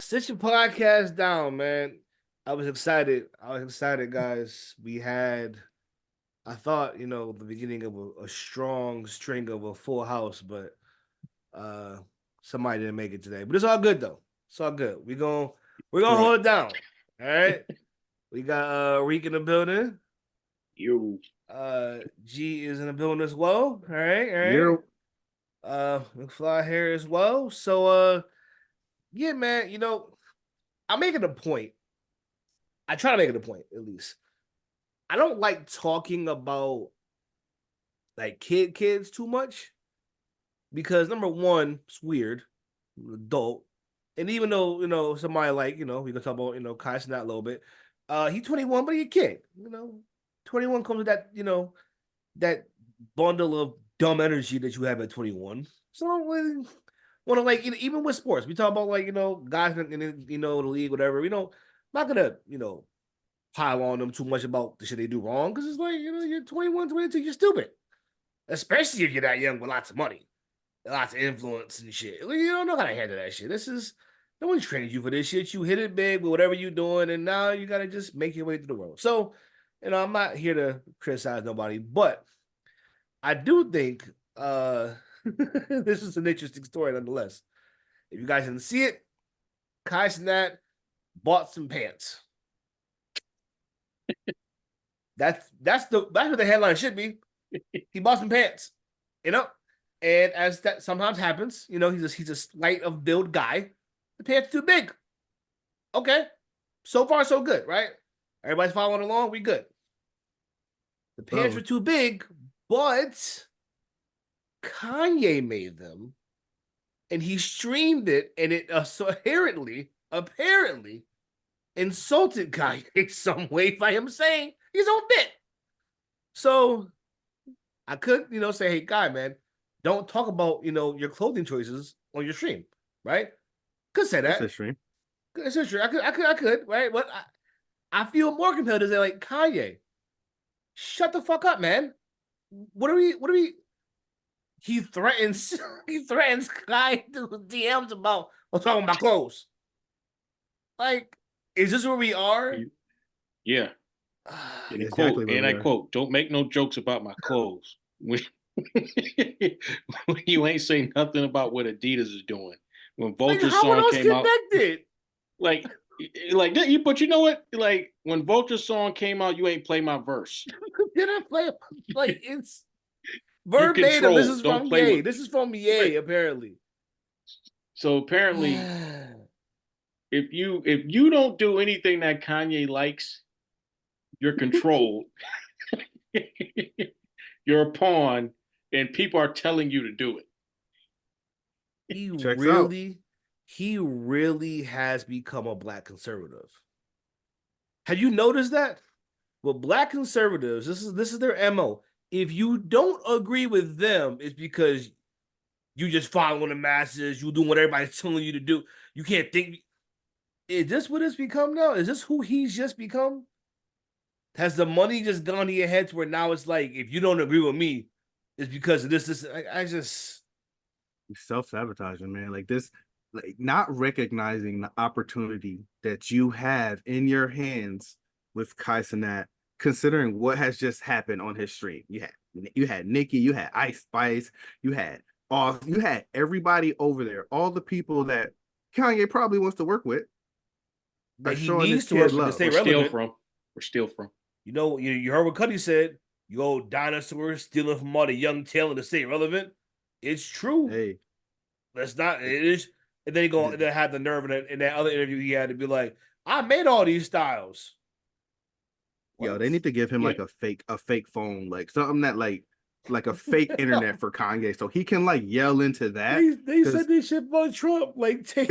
Sit your podcast down, man. I was excited. Guys. I thought, the beginning of a strong string of a full house, but uh, somebody didn't make it today. But it's all good though. It's all good. We're gonna Right. hold it down. All right. We got Reek in the building. You. G is in the building as well. All right. You. McFly here as well. So yeah, man. I'm making a point. I try to make it a point, at least. I don't like talking about like kids too much because number one, it's weird. I'm an adult. And even though, somebody like, we can talk about, Kai Cenat a little bit. He's 21, but he's a kid. 21 comes with that, that bundle of dumb energy that you have at 21. So I don't really want to like, even with sports, we talk about like, guys in the league, whatever. I'm not gonna, pile on them too much about the shit they do wrong because it's like, you're 21, 22, you're stupid. Especially if you're that young with lots of money, lots of influence and shit. You don't know how to handle that shit. No one's training you for this shit. You hit it big with whatever you're doing, and now you gotta just make your way through the world. So, I'm not here to criticize nobody, but I do think this is an interesting story nonetheless. If you guys didn't see it, Kai Cenat bought some pants. That's what the headline should be. He bought some pants, and as that sometimes happens, he's a slight of build guy. The pants too big. Okay, so far so good, right? Everybody's following along. We good. The pants were too big, but Kanye made them, and he streamed it, and it so apparently insulted Kanye some way by him saying his own bit. So I could, say, hey, Kai, man, don't talk about, your clothing choices on your stream, right? Could say that. It's a stream. It's a stream. I could, right? But I feel more compelled to say, like, Kanye, shut the fuck up, man. What are we? He threatens Kai to DMs about talking about clothes. Like, is this where we are? Yeah. And I quote, don't make no jokes about my clothes. When you ain't saying nothing about what Adidas is doing. When Vulture song came out. But you know what? Like, when Vulture song came out, you ain't play my verse. Did I play it? Like, it's verbatim. This is from Ye. This is from Ye, apparently. So apparently, if you don't do anything that Kanye likes, you're controlled. You're a pawn, and people are telling you to do it. He really has become a black conservative. Have you noticed that? Well, black conservatives, this is their MO. If you don't agree with them, it's because you just following the masses, you doing what everybody's telling you to do. You can't think. Is this what it's become now? Is this who he's just become? Has the money just gone to your head to where now it's like, if you don't agree with me, it's because of this. I just self-sabotaging, man. Like this, like not recognizing the opportunity that you have in your hands with Kai Cenat, considering what has just happened on his stream. You had Nicki, you had Ice Spice, you had everybody over there, all the people that Kanye probably wants to work with. That he needs to work with to stay relevant. We're still from. You heard what Cuddy said. You old dinosaurs stealing from all the young talent to stay relevant. It's true. Hey, that's not. It is. And then they had the nerve in that other interview he had to be like, "I made all these styles." Yo, they need to give him like a fake phone, like something that like a fake internet for Kanye, so he can like yell into that. They said this shit about Trump, like take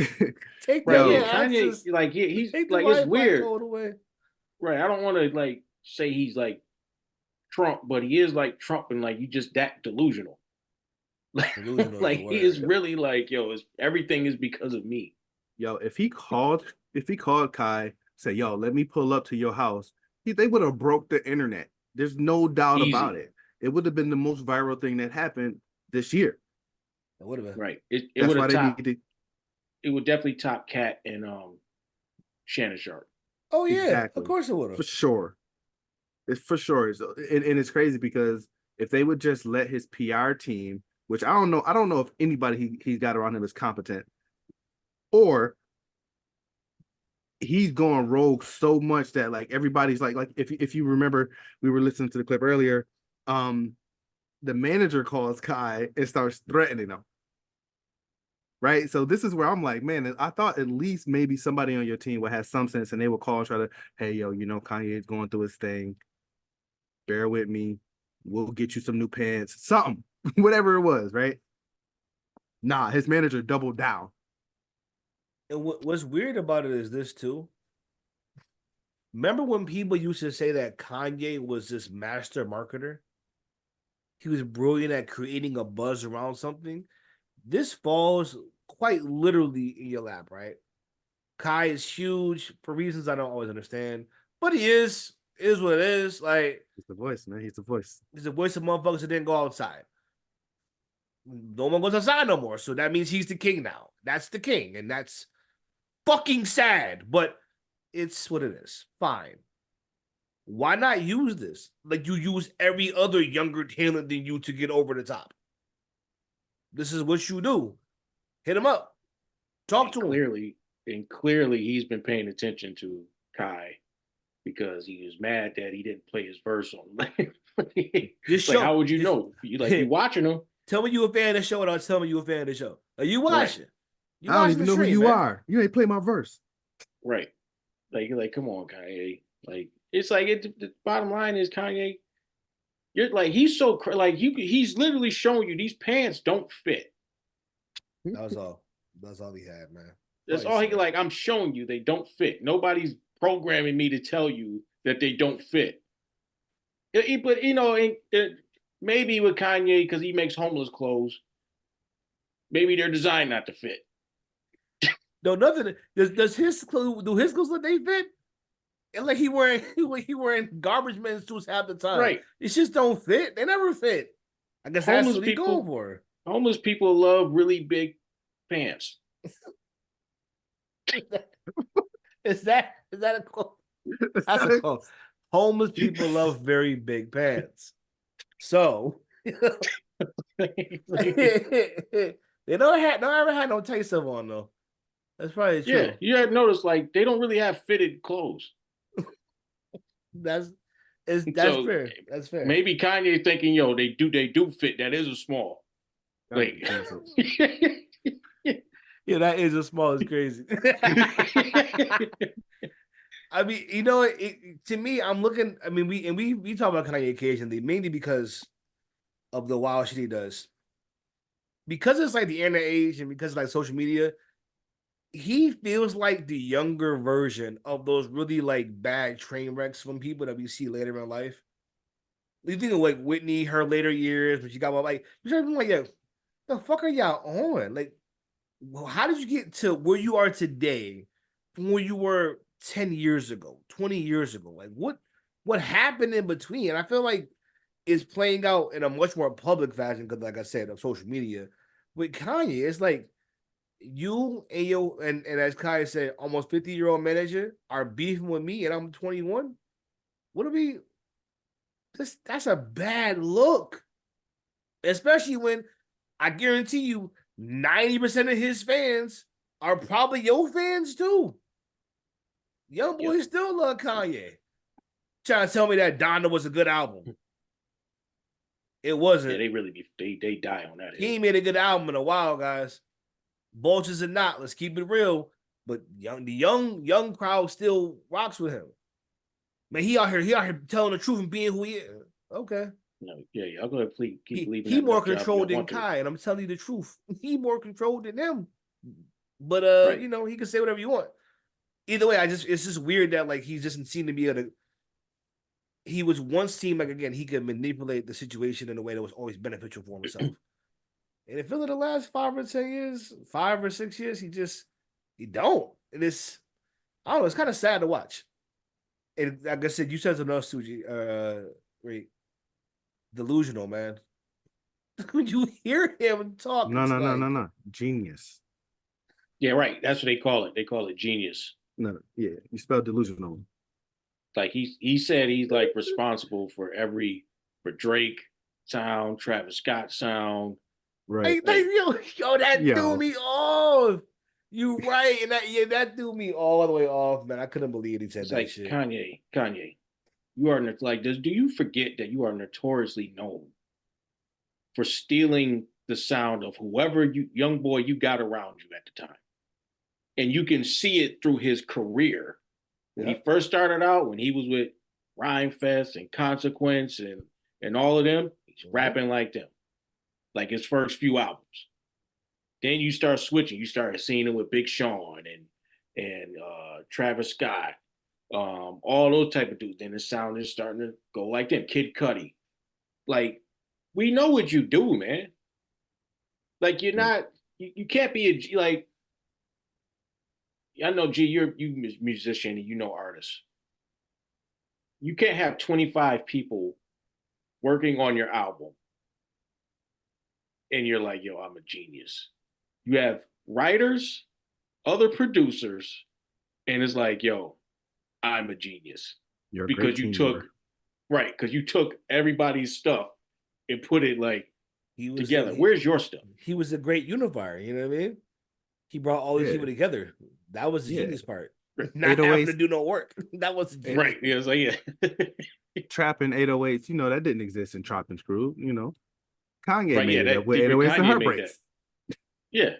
right, Kanye, like he's like it's weird. Right, I don't want to like say he's like Trump, but he is like Trump, and like you just that delusional. Like he is really like, yo, everything is because of me. Yo, if he called Kai, say, yo, let me pull up to your house, they would have broke the internet. There's no doubt about it. It would have been the most viral thing that happened this year. It would have been. Right. It would have topped it would definitely top Cat and Shannon Sharp. Oh yeah, Exactly. of course it would have. For sure. It's for sure. And it's crazy because if they would just let his PR team, which I don't know if anybody he's got around him is competent, or he's going rogue so much that like everybody's like if you remember, we were listening to the clip earlier, the manager calls Kai and starts threatening him. Right. So this is where I'm like, man, I thought at least maybe somebody on your team would have some sense and they would call and try to, hey, yo, Kanye's going through his thing. Bear with me. We'll get you some new pants, something, whatever it was, right? Nah, his manager doubled down. And what's weird about it is this too. Remember when people used to say that Kanye was this master marketer? He was brilliant at creating a buzz around something. This falls quite literally in your lap, right? Kai is huge for reasons I don't always understand, but he is what it is. Like, he's the voice, man. He's the voice. He's the voice of motherfuckers that didn't go outside. No one goes outside no more, so that means he's the king now. That's the king, and that's fucking sad, but it's what it is. Fine. Why not use this like you use every other younger talent than you to get over the top? This is what you do. Hit him up. Talk to him. Clearly he's been paying attention to Kai because he was mad that he didn't play his verse on. Like, how would you know? You watching him. Tell me you a fan of the show, and I'll tell me you a fan of the show. Are you watching? Right. You I don't even know who you are. You ain't play my verse. Right. Like, come on, Kanye. Like, it's like the bottom line is Kanye. You're like he's so like he's literally showing you these pants don't fit. That was all. That's all he had, man. That's all he like. I'm showing you they don't fit. Nobody's programming me to tell you that they don't fit. But maybe with Kanye because he makes homeless clothes, maybe they're designed not to fit. No, nothing. Does his clothes look they fit? And like he wearing garbage men's suits half the time. Right. It just don't fit. They never fit. I guess that's what he's going for. Homeless people love really big pants. Is that a quote? That's a quote. Homeless people love very big pants. So they don't ever had no taste of on though. That's probably true. Yeah, you have noticed like they don't really have fitted clothes. That's fair. That's fair. Maybe Kanye thinking, yo, they do fit. That is a small. Like, yeah, that is a small. It's crazy. I mean, to me, I'm looking. I mean, we talk about Kanye occasionally, mainly because of the wild shit he does. Because it's like the internet age and because like social media, he feels like the younger version of those really like bad train wrecks from people that we see later in life. You think of like Whitney, her later years, but she got like you're starting like, yeah, the fuck are y'all on? Like, how did you get to where you are today from where you were 10 years ago, 20 years ago? Like, what happened in between? And I feel like it's playing out in a much more public fashion because, like I said, of social media. With Kanye, it's like you and as Kai said, almost 50-year-old manager are beefing with me, and I'm 21. What are we? That's a bad look, especially when I guarantee you 90% of his fans are probably your fans too. Young boys still love Kanye. Trying to tell me that Donda was a good album. It wasn't. Yeah, they really they die on that. He ain't made a good album in a while, guys. Vultures or not, let's keep it real. But the young crowd still rocks with him. Man, he out here telling the truth and being who he is. Okay. No, yeah, y'all gonna keep believing. He more controlled than Kai, and I'm telling you the truth. He more controlled than him. But right. He can say whatever you want. Either way, it's just weird that like he doesn't seem to be able to. He was once seemed like again he could manipulate the situation in a way that was always beneficial for himself. And it feels like the last 5 or 6 years, he don't. And I don't know, it's kind of sad to watch. And like I said, you said something else, Suji. Great. Delusional, man. When you hear him talk, no. Genius. Yeah, right. That's what they call it. They call it genius. No, yeah, you spelled delusional. Like he said he's like responsible for Drake sound, Travis Scott sound. Right. Yo, that threw me off. You right, and that threw me all the way off, man. I couldn't believe he said it's that like, shit. Kanye, you are like, do you forget that you are notoriously known for stealing the sound of whoever young boy you got around you at the time, and you can see it through his career. When he first started out, when he was with Rhyme Fest and Consequence and all of them, he's rapping like them, like his first few albums. Then you start switching. You started seeing him with Big Sean and Travis Scott, all those type of dudes. Then the sound is starting to go like them. Kid Cudi, like we know what you do, man. Like you're not, you can't be like. I know, G, you're musician and you know artists. You can't have 25 people working on your album and you're like, yo, I'm a genius. You have writers, other producers, and it's like, yo, I'm a genius. You're a because you took because you took everybody's stuff and put it like together. Where's your stuff? He was a great unifier, you know what I mean? He brought all these people together. That was the genius part. Not having to do no work. That was the genius. Right. Yeah, it's like, Trapping 808s, that didn't exist in Trop and Screw, Kanye made it up with Kanye 808s and Heartbreaks. Yeah.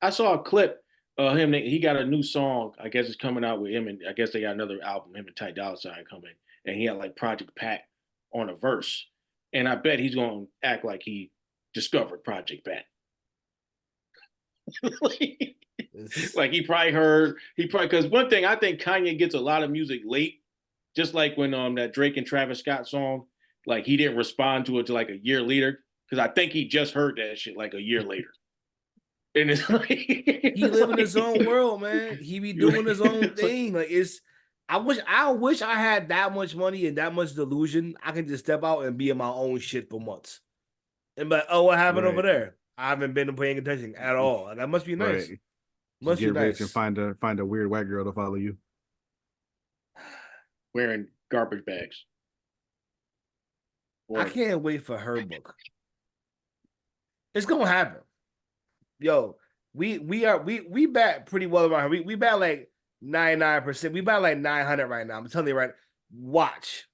I saw a clip of him. He got a new song. I guess it's coming out with him, and I guess they got another album, him and Ty Dolla $ign coming. And he had like Project Pat on a verse. And I bet he's going to act like he discovered Project Pat. Like he probably because one thing I think Kanye gets a lot of music late, just like when that Drake and Travis Scott song, like he didn't respond to it till like a year later, because I think he just heard that shit like a year later. And it's like he live in his own world, man. He be doing his own thing. Like I wish I had that much money and that much delusion. I can just step out and be in my own shit for months. And be like, oh, what happened over there? I haven't been paying attention at all. And that must be nice. Right. Must get rich and find a weird white girl to follow you. Wearing garbage bags. I can't wait for her book. It's gonna happen. Yo, we bat pretty well around here. We bat like 99%. We bat like 900 right now. I'm telling you right. Watch.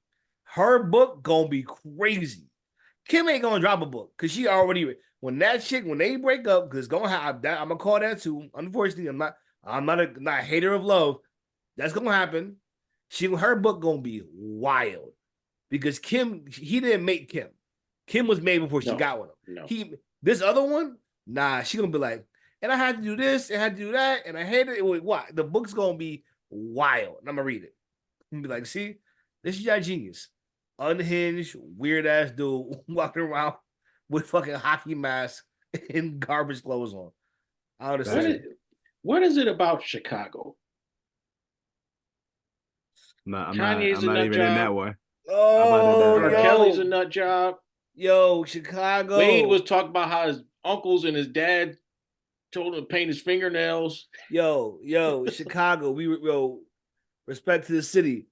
Her book gonna be crazy. Kim ain't gonna drop a book because she already when they break up, because gonna have that. I'm gonna call that too. Unfortunately, I'm not a hater of love. That's gonna happen. Her book gonna be wild because Kim, he didn't make Kim. Kim was made before she got with him. No. This other one, nah, she gonna be like, and I had to do this, and I had to do that, and I hated it. What? The book's gonna be wild. And I'm gonna read it. I'm gonna be like, see, this is your genius. Unhinged, weird ass dude walking around with fucking hockey mask and garbage clothes on. I understand. What is it about Chicago? I'm not even in that way. Oh, R. Kelly's a nut job. Yo, Chicago. Wade was talking about how his uncles and his dad told him to paint his fingernails. Yo, Chicago. Respect to the city.